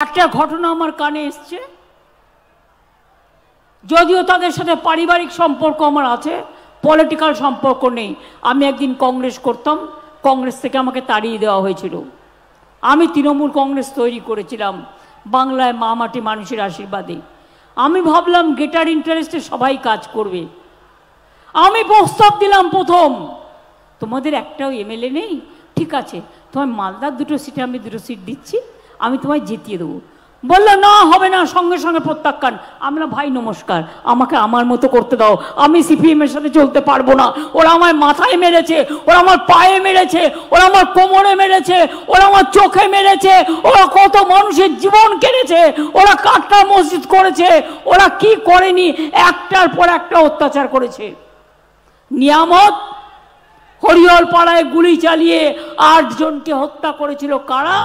একটা ঘটনা আমার কানে এসছে, যদিও তাদের সাথে পারিবারিক সম্পর্ক আমার আছে, পলিটিক্যাল সম্পর্ক নেই। আমি একদিন কংগ্রেস করতাম, কংগ্রেস থেকে আমাকে তাড়িয়ে দেওয়া হয়েছিল। আমি তৃণমূল কংগ্রেস তৈরি করেছিলাম বাংলায় মা মাটি মানুষের আশীর্বাদে। আমি ভাবলাম গেটার ইন্টারেস্টে সবাই কাজ করবে। আমি প্রস্তাব দিলাম প্রথম, তোমাদের একটাও এমএলএ নেই, ঠিক আছে তোমার মালদার দুটো সিটে আমি দুটো সিট দিচ্ছি, আমি তোমায় জিতিয়ে দেবো। বললো না হবে না, সঙ্গে সঙ্গে প্রত্যাখ্যান। আমরা ভাই নমস্কার, আমাকে আমার মতো করতে দাও, আমি সিপিএম এর সাথে চলতে পারবো না। ওরা আমার মাথায় মেরেছে, ওরা আমার পায়ে মেরেছে, ওরা আমার কোমরে মেরেছে, ওরা আমার চোখে মেরেছে, ওরা কত মানুষের জীবন কেড়েছে, ওরা কাটরা মসজিদ করেছে, ওরা কি করেনি, একটার পর একটা অত্যাচার করেছে। নিয়ামত হরিহর পাড়ায় গুলি চালিয়ে 8 জনকে হত্যা করেছিল কারা?